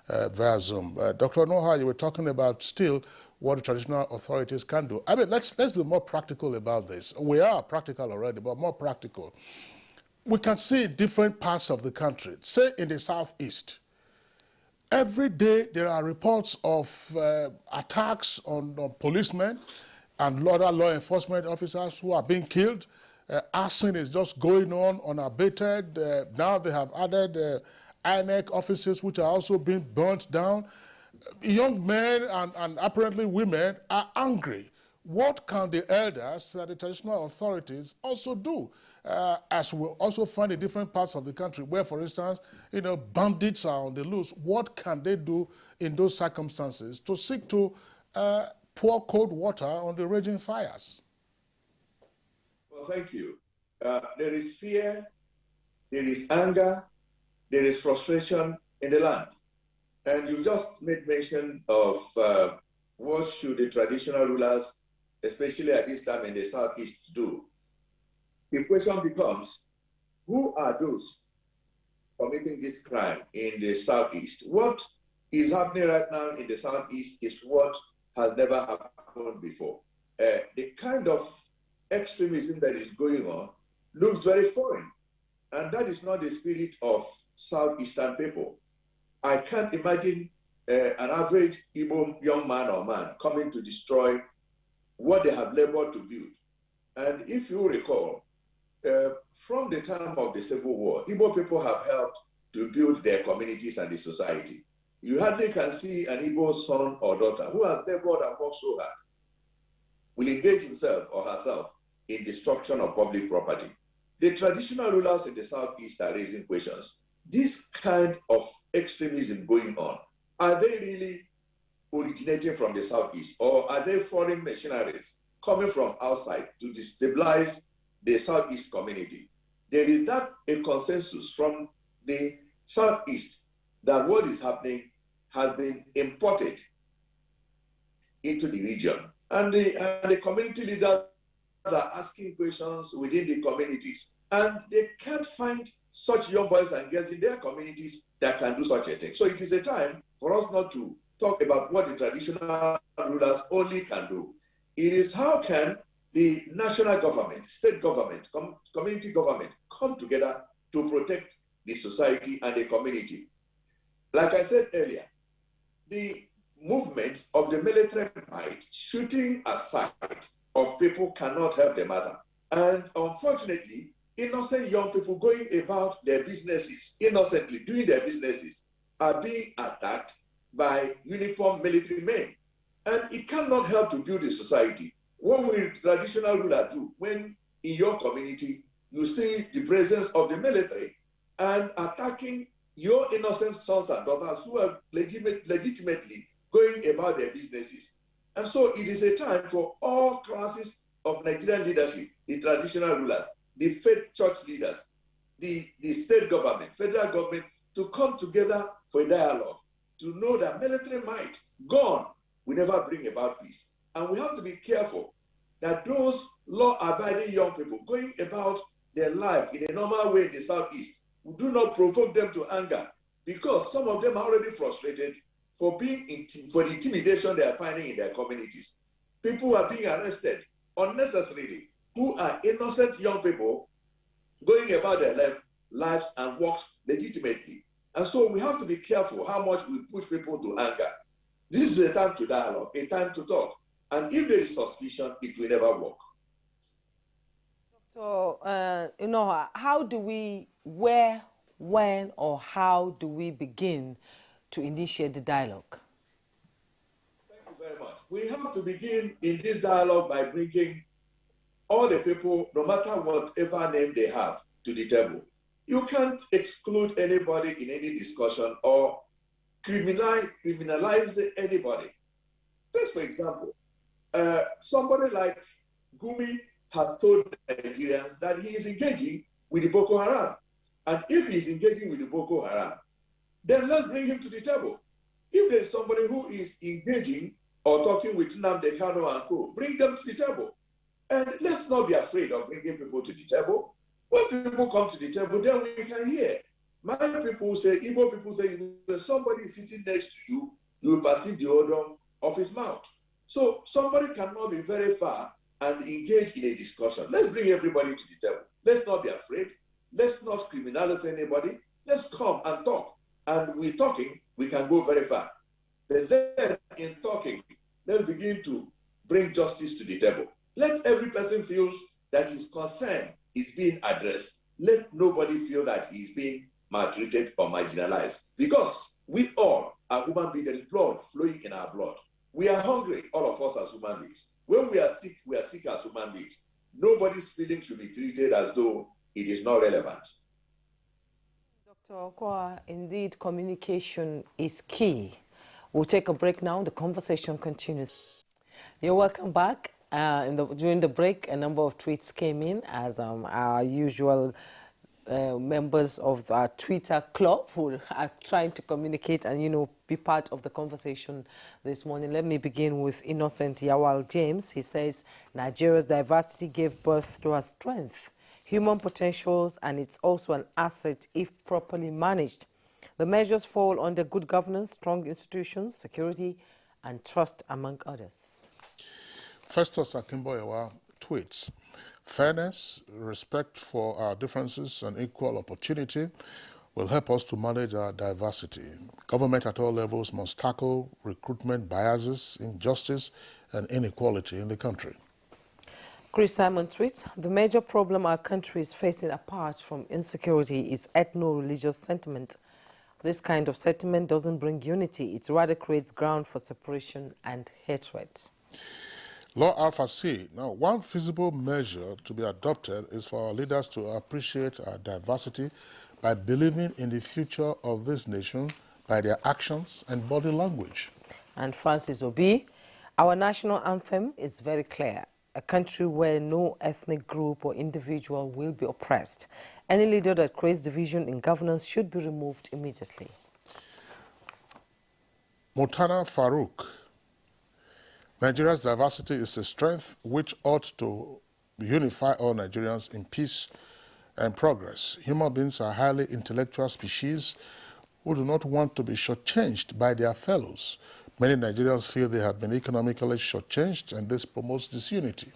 via Zoom. Dr. Onuoha, you were talking about still what the traditional authorities can do. I mean, let's be more practical about this. We are practical already, but more practical. We can see different parts of the country, say in the southeast. Every day there are reports of attacks on policemen and other law enforcement officers who are being killed. Arson is just going on unabated. Now they have added INEC offices which are also being burnt down. Young men and apparently women are angry. What can the elders, the traditional authorities, also do? As we also find in different parts of the country where, for instance, bandits are on the loose. What can they do in those circumstances to seek to pour cold water on the raging fires? Well, thank you. There is fear, there is anger, there is frustration in the land. And you just made mention of what should the traditional rulers, especially at this time in the Southeast, do. The question becomes, who are those committing this crime in the Southeast? What is happening right now in the Southeast is what has never happened before. The kind of extremism that is going on looks very foreign. And that is not the spirit of Southeastern people. I can't imagine an average Igbo young man or man coming to destroy what they have labored to build. And if you recall, from the time of the Civil War, Igbo people have helped to build their communities and the society. You hardly can see an Igbo son or daughter who has labored and worked so hard will engage himself or herself in destruction of public property. The traditional rulers in the Southeast are raising questions. This kind of extremism going on, are they really originating from the Southeast, or are they foreign mercenaries coming from outside to destabilize the Southeast community? There is not a consensus from the Southeast that what is happening has been imported into the region. And the community leaders are asking questions within the communities, and they can't find such young boys and girls in their communities that can do such a thing. So it is a time for us not to talk about what the traditional rulers only can do. It is how can the national government, state government, community government come together to protect the society and the community. Like I said earlier, the movements of the military might, shooting aside of people, cannot help the matter. And unfortunately, innocent young people going about their businesses, innocently doing their businesses, are being attacked by uniformed military men. And it cannot help to build a society. What will the traditional ruler do when in your community you see the presence of the military and attacking your innocent sons and daughters who are legitimately going about their businesses? And so it is a time for all classes of Nigerian leadership, the traditional rulers, the faith church leaders, the state government, federal government, to come together for a dialogue, to know that military might gone will never bring about peace. And we have to be careful that those law-abiding young people going about their life in a normal way in the Southeast, we do not provoke them to anger, because some of them are already frustrated for for the intimidation they are finding in their communities. People are being arrested unnecessarily, who are innocent young people going about their lives and works legitimately. And so we have to be careful how much we push people to anger. This is a time to dialogue, a time to talk. And if there is suspicion, it will never work. So, how do we, where, when, or how do we begin to initiate the dialogue? Thank you very much. We have to begin in this dialogue by bringing all the people, no matter whatever name they have, to the table. You can't exclude anybody in any discussion or criminalize anybody. Take, for example, somebody like Gumi has told Nigerians that he is engaging with the Boko Haram. And if he is engaging with the Boko Haram, then let's bring him to the table. If there's somebody who is engaging or talking with Nnamdi Kanu and co, bring them to the table. And let's not be afraid of bringing people to the table. When people come to the table, then we can hear. My people say, Igbo people say, when somebody is sitting next to you, you will perceive the odor of his mouth. So somebody cannot be very far and engage in a discussion. Let's bring everybody to the table. Let's not be afraid. Let's not criminalize anybody. Let's come and talk. And with talking, we can go very far. But then in talking, let's begin to bring justice to the table. Let every person feel that his concern is being addressed. Let nobody feel that he is being maltreated or marginalized. Because we all are human beings. There is blood flowing in our blood. We are hungry, all of us as human beings. When we are sick as human beings. Nobody's feeling should be treated as though it is not relevant. Dr. Okoa, indeed, communication is key. We'll take a break now. The conversation continues. You're welcome back. During the break, a number of tweets came in as our usual members of our Twitter club who are trying to communicate and, be part of the conversation this morning. Let me begin with Innocent Yawal James. He says, Nigeria's diversity gave birth to our strength, human potentials, and it's also an asset if properly managed. The measures fall under good governance, strong institutions, security, and trust, among others. Festus Akimboyewa tweets, fairness, respect for our differences, and equal opportunity will help us to manage our diversity. Government at all levels must tackle recruitment biases, injustice, and inequality in the country. Chris Simon tweets, the major problem our country is facing apart from insecurity is ethno-religious sentiment. This kind of sentiment doesn't bring unity. It rather creates ground for separation and hatred. Law Alpha C. Now, one feasible measure to be adopted is for our leaders to appreciate our diversity by believing in the future of this nation by their actions and body language. And Francis Obi, our national anthem is very clear. A country where no ethnic group or individual will be oppressed. Any leader that creates division in governance should be removed immediately. Mutana Farouk. Nigeria's diversity is a strength which ought to unify all Nigerians in peace and progress. Human beings are highly intellectual species who do not want to be shortchanged by their fellows. Many Nigerians feel they have been economically shortchanged, and this promotes disunity.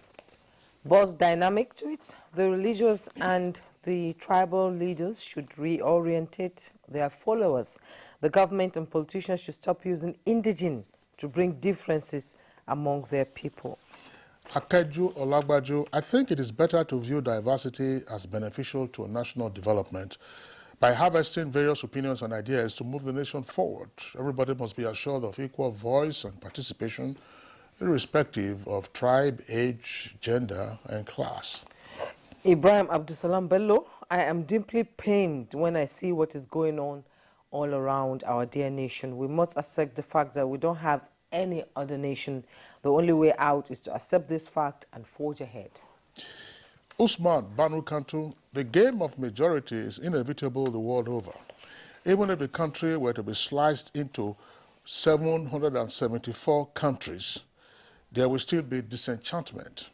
Boss Dynamic tweets, the religious and the tribal leaders should reorientate their followers. The government and politicians should stop using indigene to bring differences among their people. Akeju Olagbaju, I think it is better to view diversity as beneficial to national development by harvesting various opinions and ideas to move the nation forward. Everybody must be assured of equal voice and participation, irrespective of tribe, age, gender, and class. Ibrahim Abdusalam Bello, I am deeply pained when I see what is going on all around our dear nation. We must accept the fact that we don't have any other nation. The only way out is to accept this fact and forge ahead. Usman Banu Kantu, the game of majority is inevitable the world over. Even if the country were to be sliced into 774 countries, there will still be disenchantment.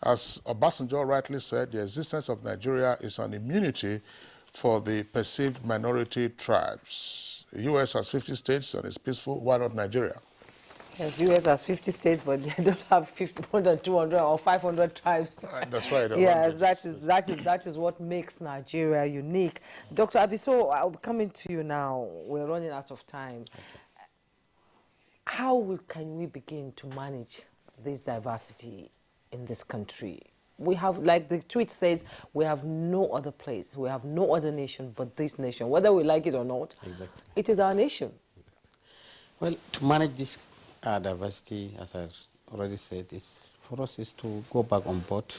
As Obasanjo rightly said, the existence of Nigeria is an immunity for the perceived minority tribes. The U.S. has 50 states and it's peaceful. Why not Nigeria? Yes, U.S. has 50 states, but they don't have more than 200 or 500 tribes. That's right. Yes, that is what makes Nigeria unique. Dr. Abiso, I'll be coming to you now. We're running out of time. Okay. How can we begin to manage this diversity in this country? We have, like the tweet says, we have no other place, we have no other nation but this nation. Whether we like it or not, Exactly. it is our nation. Well, to manage this diversity, as I've already said, for us is to go back on board,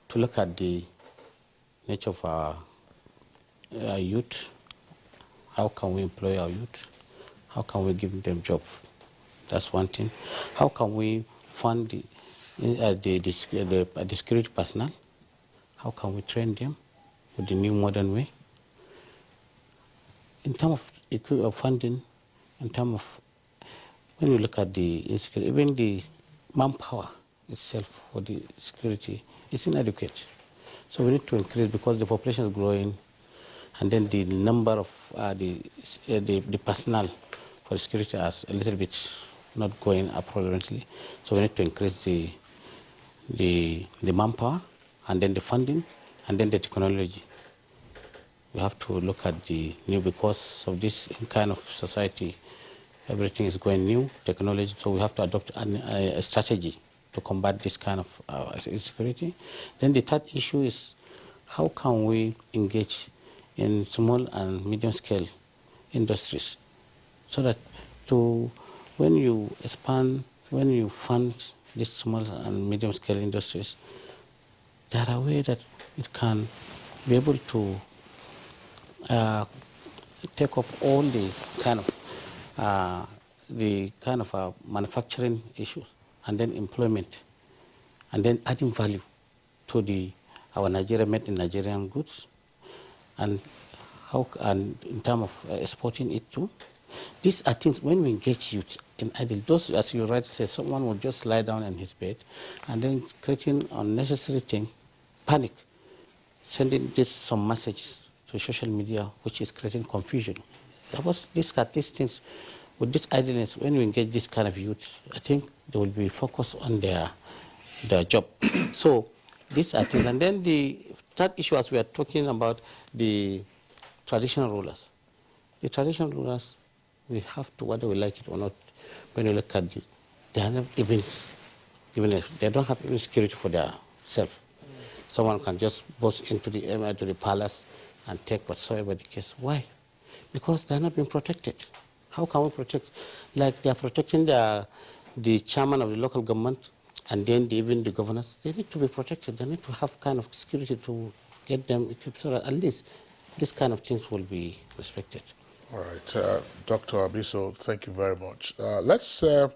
to look at the nature of our youth. How can we employ our youth? How can we give them jobs? That's one thing. How can we fund the security personnel? How can we train them with the new modern way? In terms of funding, in terms of when you look at the insecurity, even the manpower itself for the security is inadequate. So we need to increase, because the population is growing, and then the number of the personnel for security is a little bit not going up appropriately. So we need to increase the manpower, and then the funding, and then the technology. We have to look at the new, because of this kind of society, everything is going new, technology, so we have to adopt a strategy to combat this kind of insecurity. Then the third issue is, how can we engage in small and medium-scale industries, so that when you expand, when you fund these small and medium-scale industries, there are ways that it can be able to take up all the kind of manufacturing issues, and then employment, and then adding value to our Nigeria made in Nigerian goods, and in terms of exporting it too. These are things, when we engage youth in idle, those, as you rightly say, someone will just lie down in his bed and then creating unnecessary thing, panic, sending some messages to social media, which is creating confusion. These things, with this idleness, when we engage this kind of youth, I think they will be focused on their job. So these are things. And then the third issue, as we are talking about the traditional rulers. The traditional rulers, we have to, whether we like it or not, when you look at they are not even they don't have even security for their self. Someone can just burst into the palace and take whatsoever the case. Why? Because they are not being protected. How can we protect? Like they are protecting the chairman of the local government, and then even the governors. They need to be protected. They need to have kind of security to get them equipped, so that at least this kind of things will be respected. All right, Dr. Abiso, thank you very much. Let's go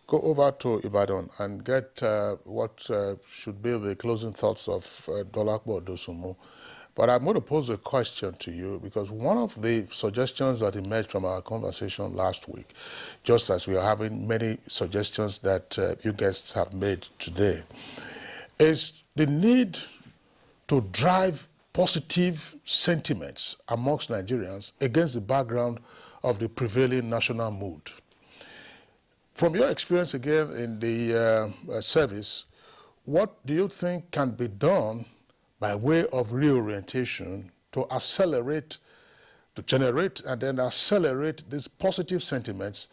over to Ibadan and get what should be the closing thoughts of Dolakbo Dosunmu. But I'm going to pose a question to you, because one of the suggestions that emerged from our conversation last week, just as we are having many suggestions that you guests have made today, is the need to drive positive sentiments amongst Nigerians against the background of the prevailing national mood. From your experience again in the service, what do you think can be done by way of reorientation to generate and then accelerate these positive sentiments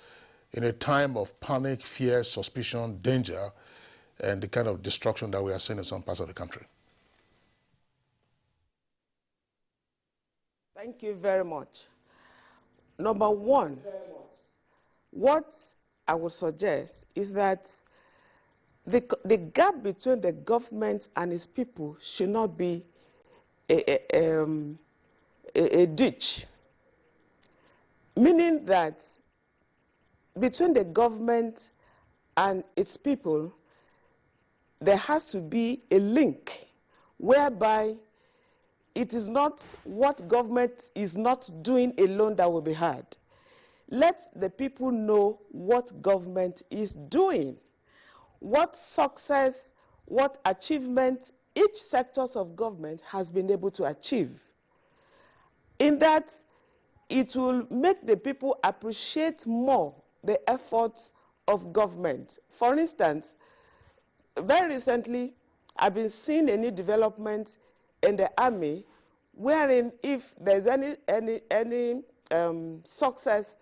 in a time of panic, fear, suspicion, danger, and the kind of destruction that we are seeing in some parts of the country? Thank you very much. Number one, what I would suggest is that the gap between the government and its people should not be a ditch, meaning that between the government and its people, there has to be a link whereby it is not what government is not doing alone that will be heard. Let the people know what government is doing, what success, what achievement each sector of government has been able to achieve. In that, it will make the people appreciate more the efforts of government. For instance, very recently, I've been seeing a new development in the army, wherein if there's any success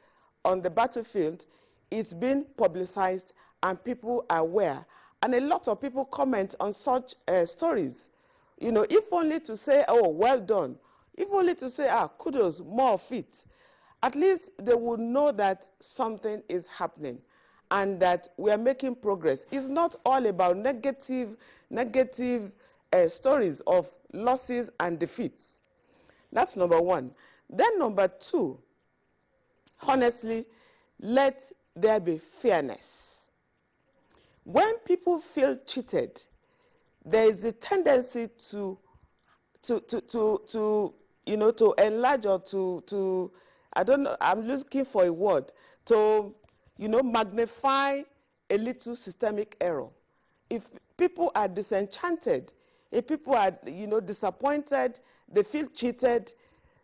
on the battlefield, it's been publicized and people are aware. And a lot of people comment on such stories. You know, if only to say, oh, well done. If only to say, kudos, more of it. At least they would know that something is happening and that we are making progress. It's not all about negative stories of losses and defeats. That's number one. Then number two, honestly, let there be fairness. When people feel cheated, there is a tendency to enlarge or to I don't know, I'm looking for a word, to, magnify a little systemic error. If people are disenchanted, if people are, disappointed, they feel cheated,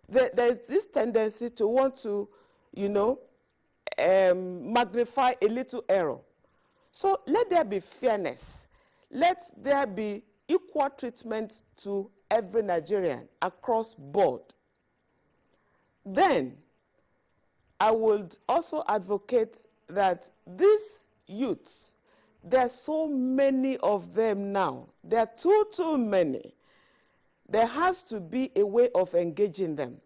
there's this tendency to want to, magnify a little error. So let there be fairness. Let there be equal treatment to every Nigerian across board. Then, I would also advocate that these youths, there are so many of them now. There are too many. There has to be a way of engaging them,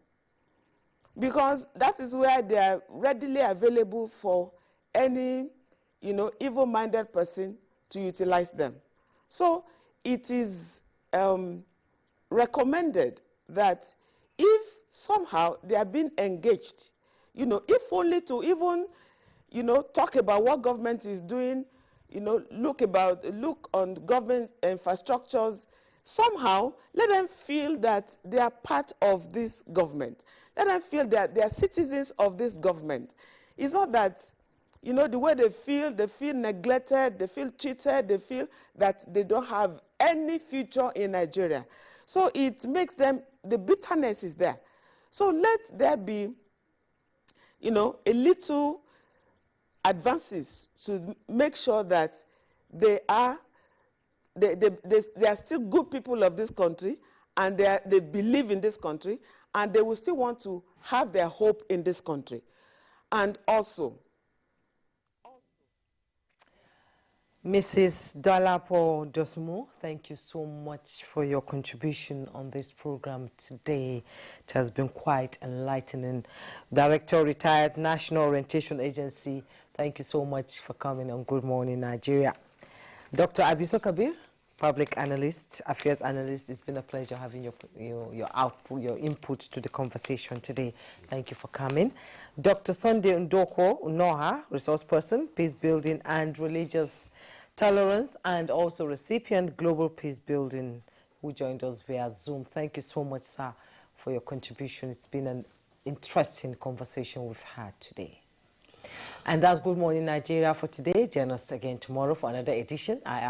because that is where they are readily available for any, evil-minded person to utilize them. So it is recommended that if somehow they are being engaged, if only to even, talk about what government is doing, look on government infrastructures, somehow let them feel that they are part of this government. Let them feel that they are citizens of this government. It's not that, the way they feel neglected, they feel cheated, they feel that they don't have any future in Nigeria. So it makes them, the bitterness is there. So let there be, a little advances to make sure that they are still good people of this country, and they believe in this country, and they will still want to have their hope in this country. And also, Mrs. Dalapo Dosmo, thank you so much for your contribution on this program today. It has been quite enlightening. Director, Retired National Orientation Agency, thank you so much for coming on Good Morning Nigeria. Dr. Abiso Kabir, Public Analyst, Affairs Analyst, it's been a pleasure having your output, your input to the conversation today. Thank you for coming. Dr. Sunday Ndoko Unoha, Resource Person, Peace Building and Religious Tolerance, and also recipient Global Peace Building, who joined us via Zoom. Thank you so much, sir, for your contribution. It's been an interesting conversation we've had today. And that's Good Morning Nigeria for today. Join us again tomorrow for another edition.